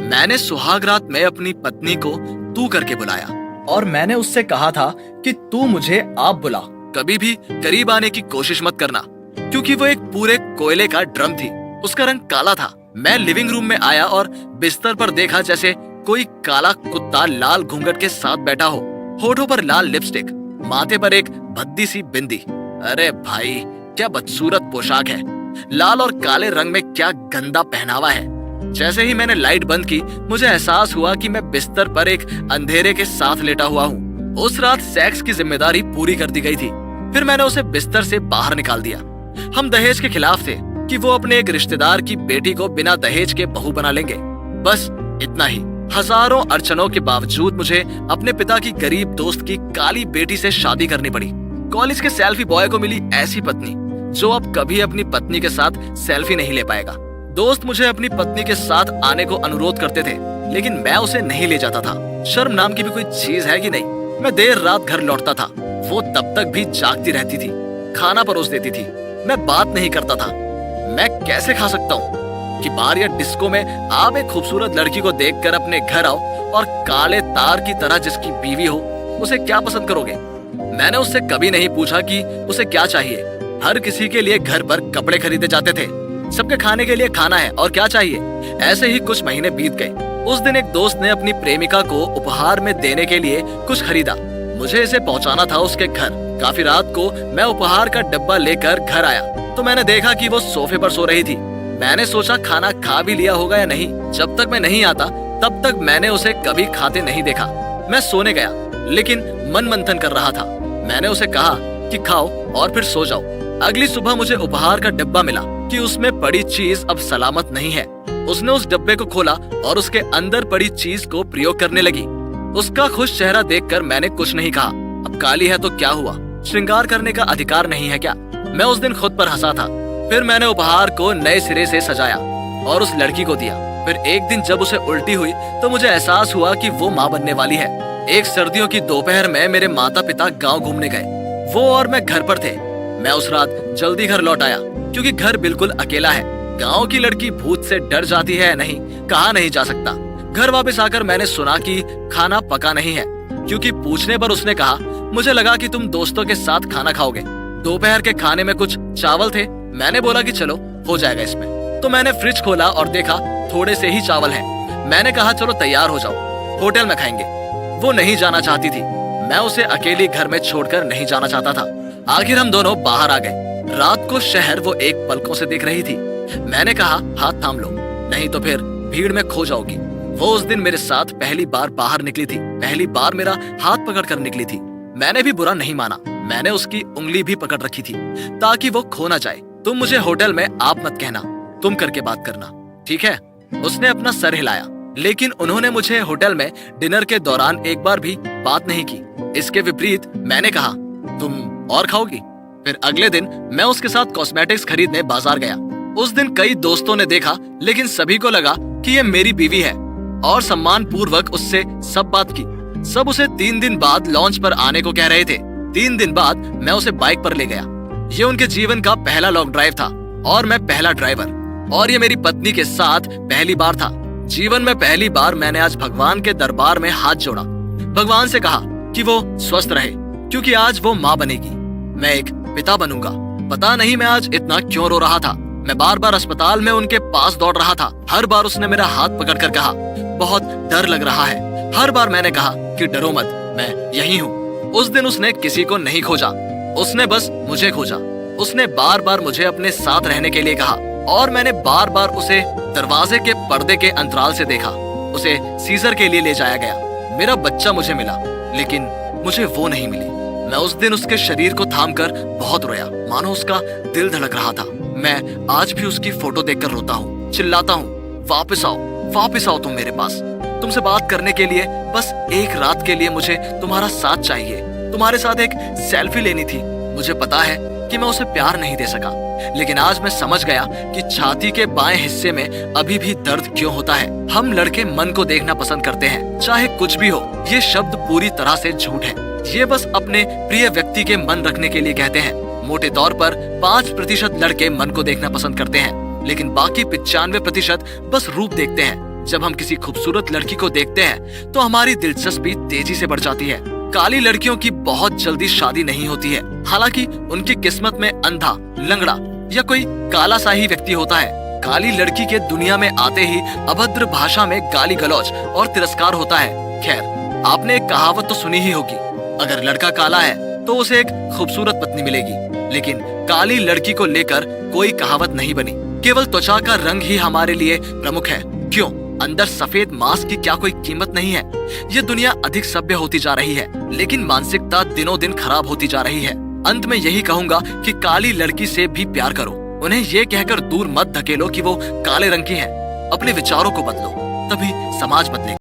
मैंने सुहाग रात में अपनी पत्नी को तू करके बुलाया और मैंने उससे कहा था कि तू मुझे आप बुला, कभी भी करीब आने की कोशिश मत करना, क्योंकि वो एक पूरे कोयले का ड्रम थी। उसका रंग काला था। मैं लिविंग रूम में आया और बिस्तर पर देखा जैसे कोई काला कुत्ता लाल घूंघट के साथ बैठा हो, होठों पर लाल लिपस्टिक, माथे पर एक भद्दी सी बिंदी। अरे भाई, क्या बदसूरत पोशाक है। लाल और काले रंग में क्या गंदा पहनावा है। जैसे ही मैंने लाइट बंद की, मुझे एहसास हुआ कि मैं बिस्तर पर एक अंधेरे के साथ लेटा हुआ हूँ। उस रात सेक्स की जिम्मेदारी पूरी कर दी गई थी। फिर मैंने उसे बिस्तर से बाहर निकाल दिया। हम दहेज के खिलाफ थे कि वो अपने एक रिश्तेदार की बेटी को बिना दहेज के बहू बना लेंगे। बस इतना ही। हजारों अड़चनों के बावजूद मुझे अपने पिता की गरीब दोस्त की काली बेटी से शादी करनी पड़ी। कॉलेज के सेल्फी बॉय को मिली ऐसी पत्नी जो अब कभी अपनी पत्नी के साथ सेल्फी नहीं ले पाएगा। दोस्त मुझे अपनी पत्नी के साथ आने को अनुरोध करते थे, लेकिन मैं उसे नहीं ले जाता था। शर्म नाम की भी कोई चीज है कि नहीं। मैं देर रात घर लौटता था, वो तब तक भी जागती रहती थी, खाना परोस देती थी। मैं बात नहीं करता था। मैं कैसे खा सकता हूँ कि बार या डिस्को में आप एक खूबसूरत लड़की को देखकर अपने घर आओ और काले तार की तरह जिसकी बीवी हो उसे क्या पसंद करोगे। मैंने उससे कभी नहीं पूछा कि उसे क्या चाहिए। हर किसी के लिए घर पर कपड़े खरीदे जाते थे, सबके खाने के लिए खाना है और क्या चाहिए। ऐसे ही कुछ महीने बीत गए। उस दिन एक दोस्त ने अपनी प्रेमिका को उपहार में देने के लिए कुछ खरीदा। मुझे इसे पहुंचाना था उसके घर। काफी रात को मैं उपहार का डब्बा लेकर घर आया तो मैंने देखा कि वो सोफे पर सो रही थी। मैंने सोचा खाना खा भी लिया होगा या नहीं। जब तक मैं नहीं आता तब तक मैंने उसे कभी खाते नहीं देखा। मैं सोने गया लेकिन मन मंथन कर रहा था। मैंने उसे कहा कि खाओ और फिर सो जाओ। अगली सुबह मुझे उपहार का डब्बा मिला कि उसमें पड़ी चीज अब सलामत नहीं है। उसने उस डब्बे को खोला और उसके अंदर पड़ी चीज को प्रयोग करने लगी। उसका खुश चेहरा देखकर मैंने कुछ नहीं कहा। अब काली है तो क्या हुआ, श्रृंगार करने का अधिकार नहीं है क्या। मैं उस दिन खुद पर हंसा था। फिर मैंने उपहार को नए सिरे से सजाया और उस लड़की को दिया। फिर एक दिन जब उसे उल्टी हुई तो मुझे एहसास हुआ कि वो माँ बनने वाली है। एक सर्दियों की दोपहर में मेरे माता पिता गाँव घूमने गए। वो और मैं घर पर थे। मैं उस रात जल्दी घर लौट आया क्योंकि घर बिल्कुल अकेला है। गांव की लड़की भूत से डर जाती है नहीं, कहा नहीं जा सकता। घर वापस आकर मैंने सुना कि खाना पका नहीं है, क्योंकि पूछने पर उसने कहा मुझे लगा कि तुम दोस्तों के साथ खाना खाओगे। दोपहर के खाने में कुछ चावल थे। मैंने बोला कि चलो हो जाएगा इसमें। तो मैंने फ्रिज खोला और देखा थोड़े से ही चावल हैं। मैंने कहा चलो तैयार हो जाओ, होटल में खाएंगे। वो नहीं जाना चाहती थी। मैं उसे अकेली घर में छोड़कर नहीं जाना चाहता था। आखिर हम दोनों बाहर आ गए। रात को शहर वो एक पलकों से देख रही थी। मैंने कहा हाथ थाम लो, नहीं तो फिर भीड़ में खो जाओगी। वो उस दिन मेरे साथ पहली बार बाहर निकली थी। पहली बार मेरा हाथ पकड़कर निकली थी। मैंने भी बुरा नहीं माना। मैंने उसकी उंगली भी पकड़ रखी थी ताकि वो खो ना जाए। तुम मुझे होटल में आप मत कहना, तुम करके बात करना, ठीक है। उसने अपना सर हिलाया, लेकिन उन्होंने मुझे होटल में डिनर के दौरान एक बार भी बात नहीं की। इसके विपरीत मैंने कहा तुम और खाओगी। फिर अगले दिन मैं उसके साथ कॉस्मेटिक्स खरीदने बाजार गया। उस दिन कई दोस्तों ने देखा, लेकिन सभी को लगा कि ये मेरी बीवी है और सम्मान पूर्वक उससे सब बात की। सब उसे 3 दिन बाद लॉन्च पर आने को कह रहे थे। 3 दिन बाद मैं उसे बाइक पर ले गया। ये उनके जीवन का पहला लॉन्ग ड्राइव था और मैं पहला ड्राइवर। और ये मेरी पत्नी के साथ पहली बार था। जीवन में पहली बार मैंने आज भगवान के दरबार में हाथ जोड़ा। भगवान से कहा कि वो स्वस्थ रहे, क्योंकि आज वो माँ बनेगी, मैं एक पिता बनूंगा। पता नहीं मैं आज इतना क्यों रो रहा था। मैं बार बार अस्पताल में उनके पास दौड़ रहा था। हर बार उसने मेरा हाथ पकड़कर कहा बहुत डर लग रहा है। हर बार मैंने कहा कि डरो मत, मैं यही हूँ। उस दिन उसने किसी को नहीं खोजा, उसने बस मुझे खोजा। उसने बार बार मुझे अपने साथ रहने के लिए कहा और मैंने बार बार उसे दरवाजे के पर्दे के अंतराल से देखा। उसे सीजर के लिए ले जाया गया। मेरा बच्चा मुझे मिला, लेकिन मुझे वो नहीं मिली। मैं उस दिन उसके शरीर को थामकर बहुत रोया, मानो उसका दिल धड़क रहा था। मैं आज भी उसकी फोटो देखकर रोता हूँ, चिल्लाता हूँ वापस आओ तुम मेरे पास। तुमसे बात करने के लिए, बस एक रात के लिए मुझे तुम्हारा साथ चाहिए। तुम्हारे साथ एक सेल्फी लेनी थी। मुझे पता है कि मैं उसे प्यार नहीं दे सका, लेकिन आज मैं समझ गया कि छाती के बाएं हिस्से में अभी भी दर्द क्यों होता है। हम लड़के मन को देखना पसंद करते हैं, चाहे कुछ भी हो। ये शब्द पूरी तरह से झूठ है। ये बस अपने प्रिय व्यक्ति के मन रखने के लिए कहते हैं। मोटे तौर पर 5% लड़के मन को देखना पसंद करते हैं, लेकिन बाकी 95% बस रूप देखते हैं। जब हम किसी खूबसूरत लड़की को देखते हैं तो हमारी दिलचस्पी तेजी से बढ़ जाती है। काली लड़कियों की बहुत जल्दी शादी नहीं होती है, हालांकि उनकी किस्मत में अंधा, लंगड़ा या कोई काला सा ही व्यक्ति होता है। काली लड़की के दुनिया में आते ही अभद्र भाषा में गाली गलौज और तिरस्कार होता है। खैर, आपने एक कहावत तो सुनी ही होगी, अगर लड़का काला है तो उसे एक खूबसूरत पत्नी मिलेगी। लेकिन काली लड़की को लेकर कोई कहावत नहीं बनी। केवल त्वचा का रंग ही हमारे लिए प्रमुख है। क्यों? अंदर सफेद मांस की क्या कोई कीमत नहीं है? ये दुनिया अधिक सभ्य होती जा रही है, लेकिन मानसिकता दिनों दिन खराब होती जा रही है। अंत में यही कहूंगा कि काली लड़की से भी प्यार करो। उन्हें ये कहकर दूर मत धकेलो कि वो काले रंग की है। अपने विचारों को बदलो, तभी समाज बदलेगा।